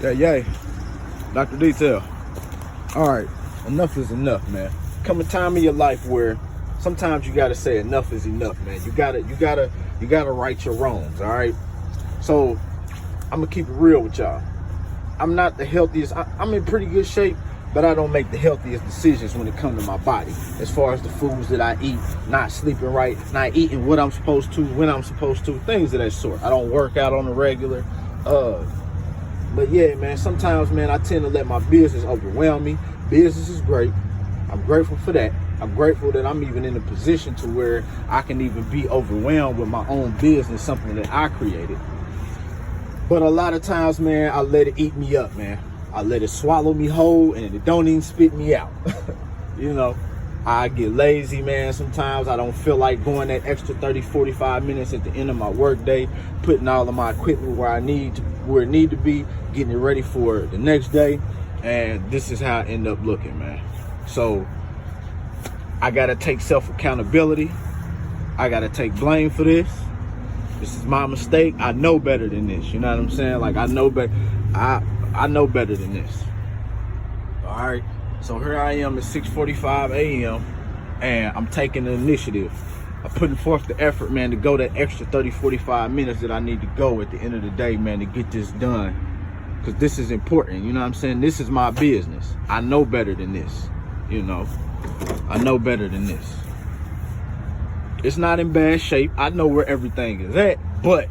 Yeah, Dr. Detail. All right, enough is enough, man. Come a time in your life where sometimes you gotta say enough is enough, man. You gotta right your wrongs. All right. So I'm gonna keep it real with y'all. I'm not the healthiest. I'm in pretty good shape, but I don't make the healthiest decisions when it comes to my body. As far as the foods that I eat, not sleeping right, not eating what I'm supposed to, when I'm supposed to, things of that sort. I don't work out on a regular. But yeah, man, sometimes, man, I tend to let my business overwhelm me. Business is great. I'm grateful for that. I'm grateful that I'm even in a position to where I can even be overwhelmed with my own business, something that I created. But a lot of times, man, I let it eat me up, man. I let it swallow me whole and it don't even spit me out. You know, I get lazy, man. Sometimes I don't feel like going that extra 30, 45 minutes at the end of my work day, putting all of my equipment where it need to be, getting it ready for the next day. And this is how I end up looking, man. So I got to take self-accountability. I got to take blame for this. This is my mistake. I know better than this. You know what I'm saying? Like, I know better. I know better than this. All right. So here I am at 6:45 a.m. and I'm taking the initiative. I'm putting forth the effort, man, to go that extra 30, 45 minutes that I need to go at the end of the day, man, to get this done. Because this is important. You know what I'm saying? This is my business. I know better than this. You know, I know better than this. It's not in bad shape. I know where everything is at, but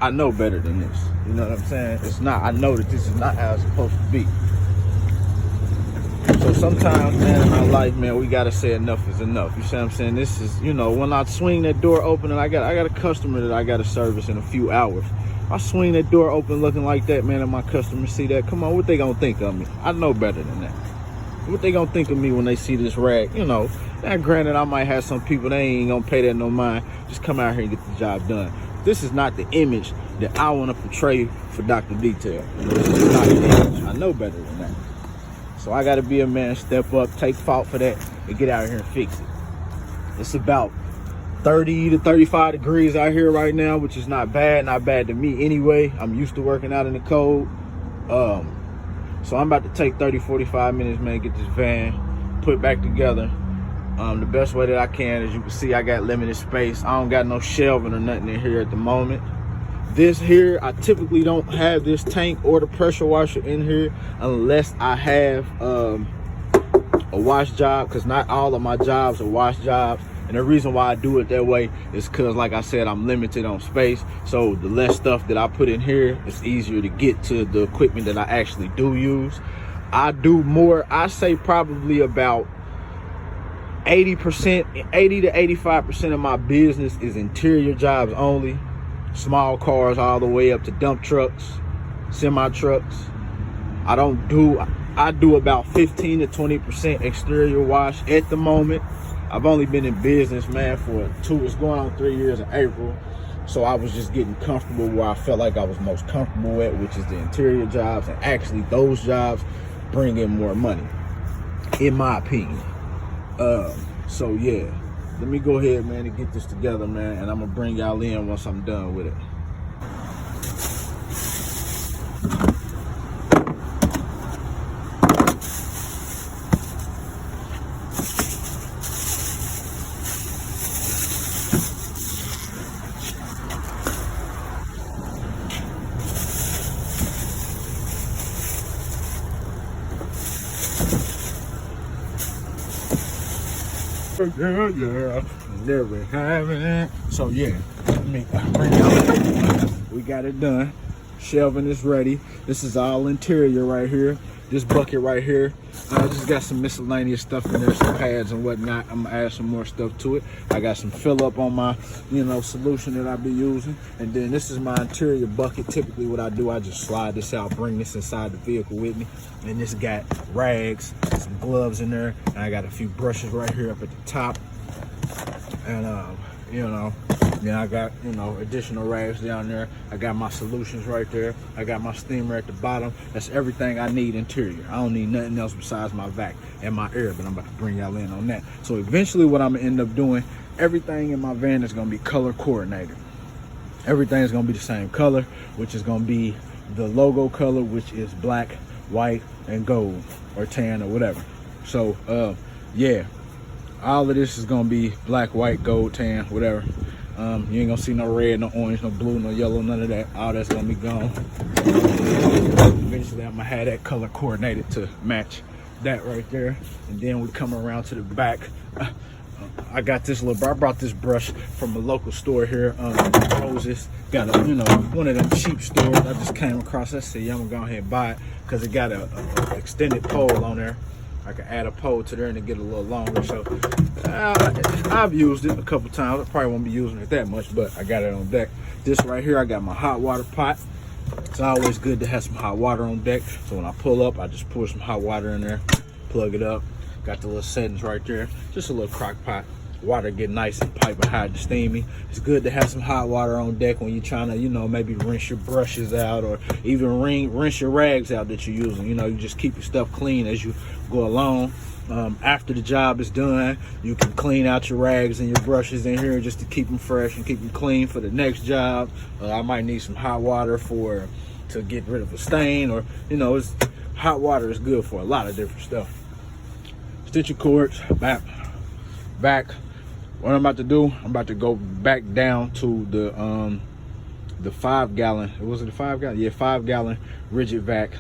I know better than this. You know what I'm saying? It's not. I know that this is not how it's supposed to be. So sometimes, man, in our life, man, we gotta say enough is enough. You see what I'm saying? This is, you know, when I swing that door open and I got a customer that I gotta service in a few hours. I swing that door open looking like that, man, and my customers see that. Come on, what they gonna think of me? I know better than that. What they gonna think of me when they see this rag? You know, now granted, I might have some people, they ain't gonna pay that no mind. Just come out here and get the job done. This is not the image that I want to portray for Dr. Detail. This is not the image. I know better than that. So I got to be a man, step up, take fault for that, and get out here and fix it. It's about 30 to 35 degrees out here right now, which is not bad to me anyway. I'm used to working out in the cold. So I'm about to take 30, 45 minutes, man, get this van put back together the best way that I can. As you can see, I got limited space. I don't got no shelving or nothing in here at the moment. This here, I typically don't have this tank or the pressure washer in here unless I have a wash job, because not all of my jobs are wash jobs. And the reason why I do it that way is because, like I said, I'm limited on space. So the less stuff that I put in here, it's easier to get to the equipment that I actually do use. I do more, I say probably about 80 to 85% of my business is interior jobs only. Small cars all the way up to dump trucks, semi trucks. I do about 15 to 20% exterior wash at the moment. I've only been in business, man, it's going on 3 years in April. So I was just getting comfortable where I felt like I was most comfortable at, which is the interior jobs. And actually those jobs bring in more money, in my opinion. So yeah, let me go ahead, man, and get this together, man. And I'm gonna bring y'all in once I'm done with it. Yeah, never having it. So yeah, let me bring y'all. We got it done. Shelving is ready. This is all interior right here. This bucket right here, I just got some miscellaneous stuff in there, some pads and whatnot. I'm gonna add some more stuff to it. I got some fill up on my, solution that I be using. And then this is my interior bucket. Typically what I do, I just slide this out, bring this inside the vehicle with me. And this got rags, some gloves in there. And I got a few brushes right here up at the top. And, then I got, additional rags down there. I got my solutions right there. I got my steamer at the bottom. That's everything I need interior. I don't need nothing else besides my vac and my air, but I'm about to bring y'all in on that. So eventually what I'm gonna end up doing, everything in my van is gonna be color coordinated. Everything's gonna be the same color, which is gonna be the logo color, which is black, white, and gold, or tan, or whatever. So yeah, all of this is gonna be black, white, gold, tan, whatever. You ain't gonna see no red, no orange, no blue, no yellow, none of that. All that's gonna be gone. Eventually I'm gonna have that color coordinated to match that right there. And then we come around to the back. I got this little, I brought this brush from a local store here, Moses. Got a, you know, one of them cheap stores. I just came across. I said, yeah, I'm gonna go ahead and buy it because it got a extended pole on there. I can add a pole to there and get a little longer. So I've used it a couple times. I probably won't be using it that much, but I got it on deck. This right here, I got my hot water pot. It's always good to have some hot water on deck. So when I pull up, I just pour some hot water in there, plug it up. Got the little settings right there. Just a little crock pot. Water get nice and piping hot and steamy. It's good to have some hot water on deck when you're trying to, you know, maybe rinse your brushes out, or even rinse your rags out that you're using. You know, you just keep your stuff clean as you go along. After the job is done, you can clean out your rags and your brushes in here just to keep them fresh and keep them clean for the next job. I might need some hot water to get rid of a stain, or, you know, hot water is good for a lot of different stuff. Stitching cords, back. What I'm about to do, I'm about to go back down to the 5 gallon. Was it the 5 gallon? Yeah, 5 gallon rigid vac,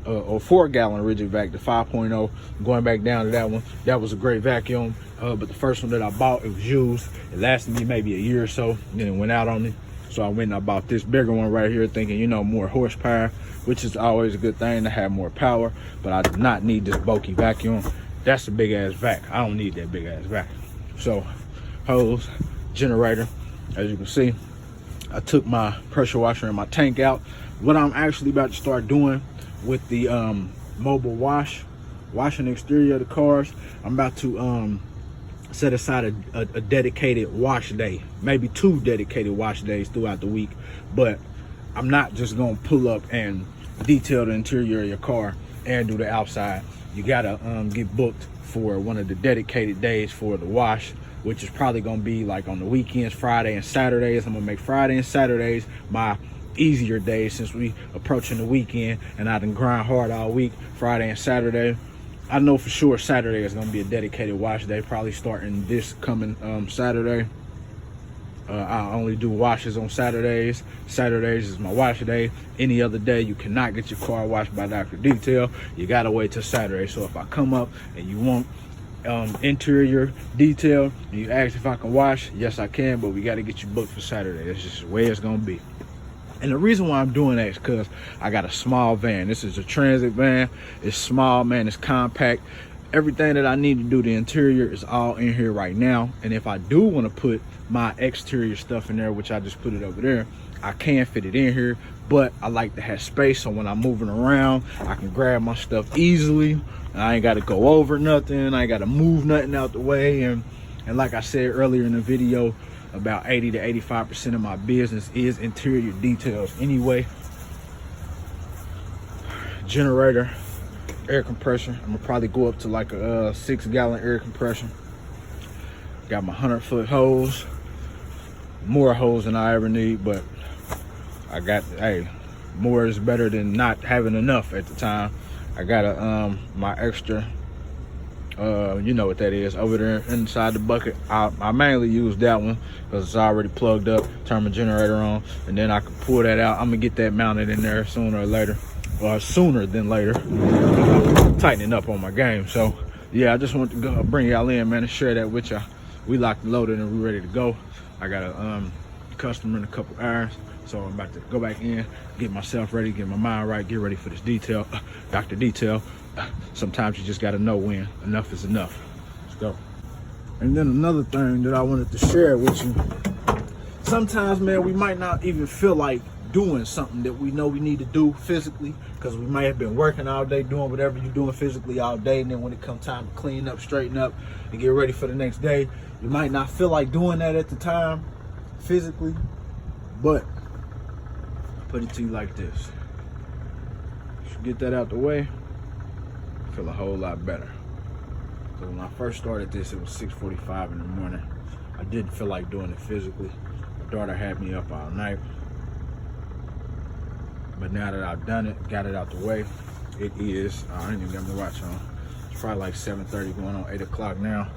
or 4 gallon rigid vac, the 5.0. I'm going back down to that one. That was a great vacuum, but the first one that I bought, it was used. It lasted me maybe a year or so, and then it went out on me. So I went and I bought this bigger one right here, thinking, you know, more horsepower, which is always a good thing to have more power. But I do not need this bulky vacuum. That's a big ass vac. I don't need that big ass vac. So hose, generator, as you can see, I took my pressure washer and my tank out. What I'm actually about to start doing with the mobile washing the exterior of the cars, I'm about to set aside a dedicated wash day, maybe 2 dedicated wash days throughout the week. But I'm not just gonna pull up and detail the interior of your car and do the outside. You gotta get booked for one of the dedicated days for the wash, which is probably gonna be like on the weekends, Friday and Saturdays. I'm gonna make Friday and Saturdays my easier days, since we approaching the weekend and I done grind hard all week. Friday and Saturday, I know for sure Saturday is gonna be a dedicated wash day, probably starting this coming Saturday. I only do washes on Saturdays. Saturdays is my wash day. Any other day, you cannot get your car washed by Dr. Detail. You gotta wait till Saturday. So if I come up and you want interior detail and you ask if I can wash, yes I can, but we got to get you booked for Saturday. That's just the way it's gonna be. And the reason why I'm doing that is because I got a small van. This is a transit van. It's small, man. It's compact. Everything that I need to do the interior is all in here right now. And if I do want to put my exterior stuff in there, which I just put it over there, I can fit it in here. But I like to have space, so when I'm moving around, I can grab my stuff easily. And I ain't got to go over nothing. I ain't got to move nothing out the way. And like I said earlier in the video, about 80 to 85% of my business is interior details anyway. Generator, air compressor. I'm gonna probably go up to like a 6 gallon air compressor. Got my 100-foot hose. More hose than I ever need, but I got, hey, more is better than not having enough at the time. I got a my extra, you know what that is, over there inside the bucket. I mainly use that one because it's already plugged up. Turn my generator on, and then I can pull that out. I'm gonna get that mounted in there sooner or later, or sooner than later. Tightening up on my game. So yeah, I just want to go bring y'all in, man, and share that with y'all. We locked and loaded and we're ready to go. I got a customer in a couple hours, so I'm about to go back in, get myself ready, get my mind right, get ready for this detail. Dr. Detail. Sometimes you just got to know when enough is enough. Let's go. And then another thing that I wanted to share with you, sometimes, man, we might not even feel like doing something that we know we need to do physically, because we might have been working all day, doing whatever you're doing physically all day, and then when it comes time to clean up, straighten up, and get ready for the next day, you might not feel like doing that at the time physically. But I put it to you like this: if you get that out the way, I feel a whole lot better. So when I first started this, it was 6:45 in the morning. I didn't feel like doing it physically. My daughter had me up all night. But now that I've done it, got it out the way, it is, I didn't even got my watch on. It's probably like 7:30 going on 8 o'clock now.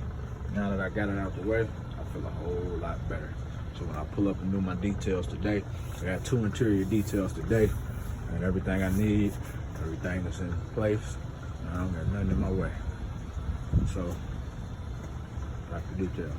Now that I got it out the way, I feel a whole lot better. So when I pull up and do my details today, I got 2 interior details today, and everything I need, everything is in place. I don't got nothing in my way. So, back to detail.